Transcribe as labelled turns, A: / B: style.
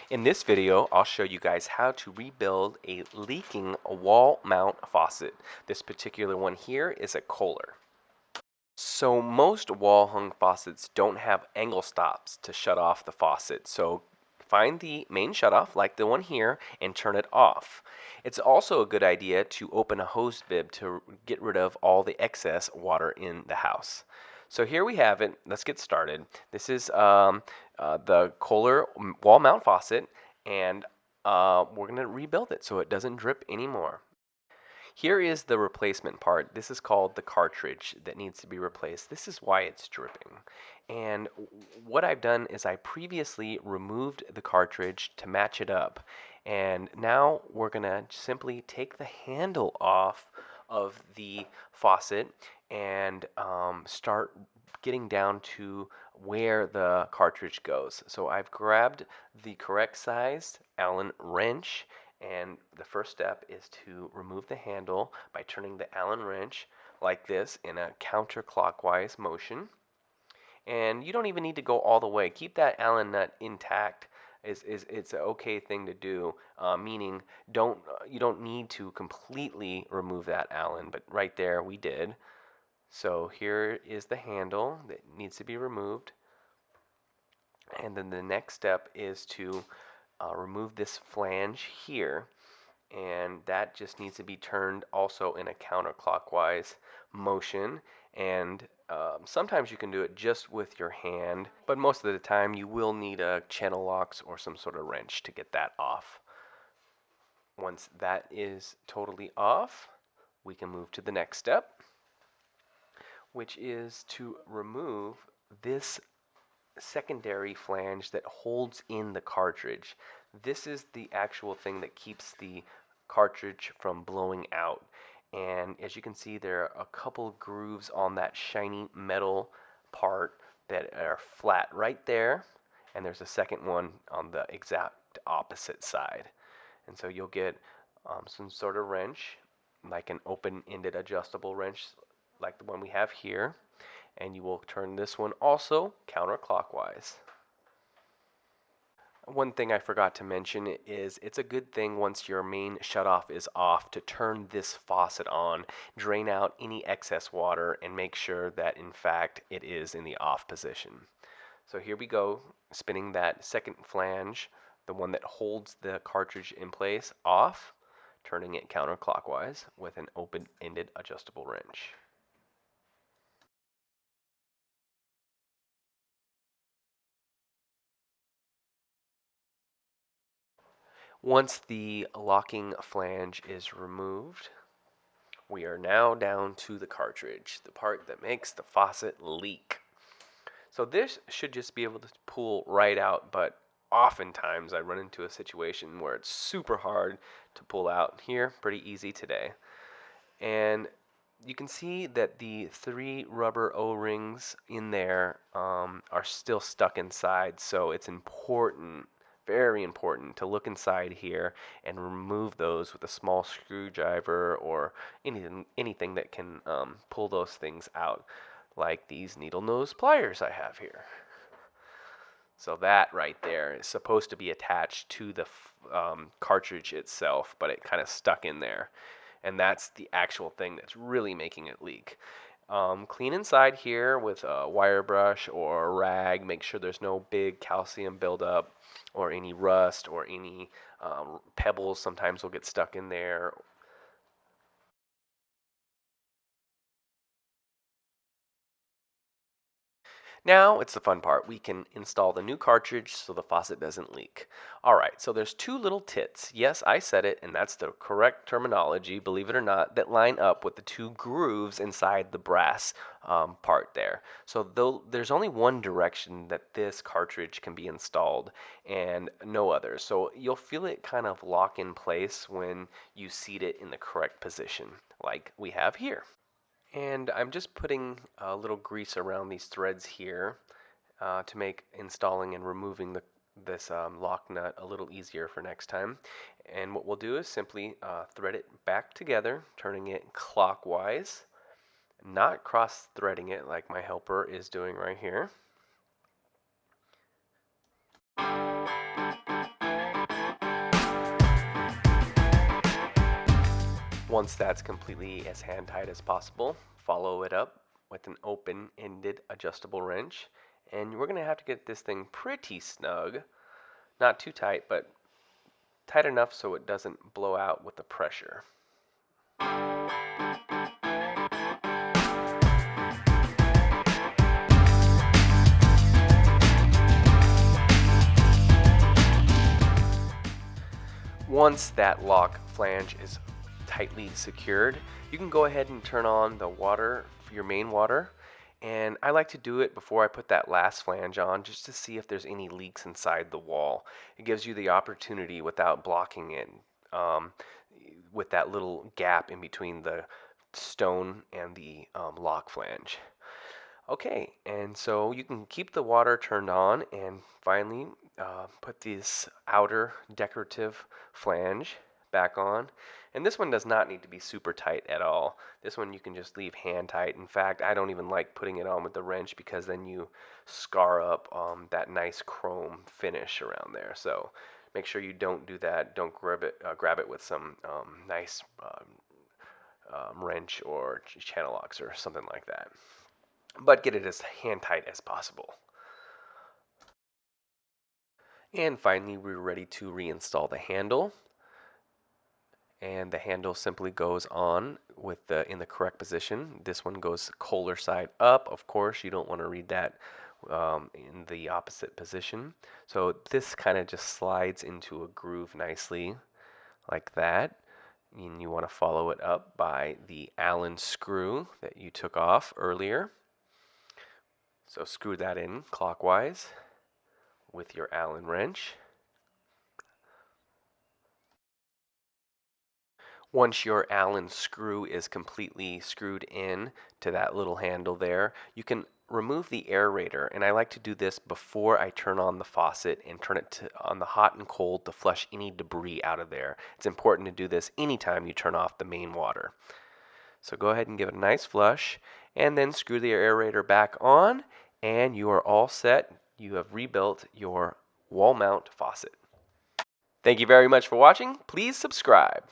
A: In this video, I'll show you guys how to rebuild a leaking wall mount faucet. This particular one here is a Kohler. So most wall hung faucets don't have angle stops to shut off the faucet. So find the main shutoff like the one here and turn it off. It's also a good idea to open a hose bib to get rid of all the excess water in the house. So here we have it. Let's get started. This is the Kohler wall mount faucet, and we're going to rebuild it so it doesn't drip anymore. Here is the replacement part. This is called the cartridge that needs to be replaced. This is why it's dripping. And what I've done is I previously removed the cartridge to match it up. And now we're going to simply take the handle off of the faucet and start getting down to where the cartridge goes. So I've grabbed the correct sized Allen wrench, and the first step is to remove the handle by turning the Allen wrench like this in a counterclockwise motion. And you don't even need to go all the way. Keep that Allen nut intact. It's an okay thing to do, meaning you don't need to completely remove that Allen, but right there we did. So here is the handle that needs to be removed. And then the next step is to remove this flange here, and that just needs to be turned also in a counterclockwise motion. And sometimes you can do it just with your hand, but most of the time you will need a channel locks or some sort of wrench to get that off. Once that is totally off, we can move to the next step, which is to remove this secondary flange that holds in the cartridge. This is the actual thing that keeps the cartridge from blowing out. And as you can see, there are a couple grooves on that shiny metal part that are flat right there, and there's a second one on the exact opposite side. And so you'll get some sort of wrench, like an open-ended adjustable wrench like the one we have here, and you will turn this one also counterclockwise. One thing I forgot to mention is it's a good thing once your main shutoff is off to turn this faucet on, drain out any excess water, and make sure that in fact it is in the off position. So here we go, spinning that second flange, the one that holds the cartridge in place, off, turning it counterclockwise with an open-ended adjustable wrench. Once the locking flange is removed, we are now down to the cartridge, the part that makes the faucet leak. So this should just be able to pull right out, but oftentimes I run into a situation where it's super hard to pull out. Here, pretty easy today. And you can see that the 3 rubber O-rings in there are still stuck inside, so it's important, very important, to look inside here and remove those with a small screwdriver or anything that can pull those things out, like these needle nose pliers I have here. So that right there is supposed to be attached to the cartridge itself, but it kind of stuck in there. And that's the actual thing that's really making it leak. Clean inside here with a wire brush or a rag. Make sure there's no big calcium buildup or any rust or any pebbles sometimes will get stuck in there. Now it's the fun part. We can install the new cartridge so the faucet doesn't leak. Alright, so there's 2 little tits. Yes, I said it, and that's the correct terminology, believe it or not, that line up with the 2 grooves inside the brass part there. So there's only one direction that this cartridge can be installed and no other. So you'll feel it kind of lock in place when you seat it in the correct position, like we have here. And I'm just putting a little grease around these threads here to make installing and removing this lock nut a little easier for next time. And what we'll do is simply thread it back together, turning it clockwise, not cross-threading it like my helper is doing right here. Once that's completely as hand tight as possible, follow it up with an open-ended adjustable wrench. And we're going to have to get this thing pretty snug. Not too tight, but tight enough so it doesn't blow out with the pressure. Once that lock flange is tightly secured, you can go ahead and turn on the water for your main water. And I like to do it before I put that last flange on just to see if there's any leaks inside the wall. It gives you the opportunity without blocking it with that little gap in between the stone and the lock flange. Okay, and so you can keep the water turned on and finally put this outer decorative flange back on. And this one does not need to be super tight at all. This one you can just leave hand tight. In fact, I don't even like putting it on with the wrench because then you scar up that nice chrome finish around there. So make sure you don't do that. Don't grab it with some nice wrench or channel locks or something like that, but get it as hand tight as possible. And finally, we're ready to reinstall the handle. And the handle simply goes on with in the correct position. This one goes Kohler side up. Of course, you don't want to read that in the opposite position. So this kind of just slides into a groove nicely like that. And you want to follow it up by the Allen screw that you took off earlier. So screw that in clockwise with your Allen wrench. Once your Allen screw is completely screwed in to that little handle there, you can remove the aerator, and I like to do this before I turn on the faucet and turn it on the hot and cold to flush any debris out of there. It's important to do this anytime you turn off the main water. So go ahead and give it a nice flush, and then screw the aerator back on, and you are all set. You have rebuilt your wall mount faucet. Thank you very much for watching. Please subscribe.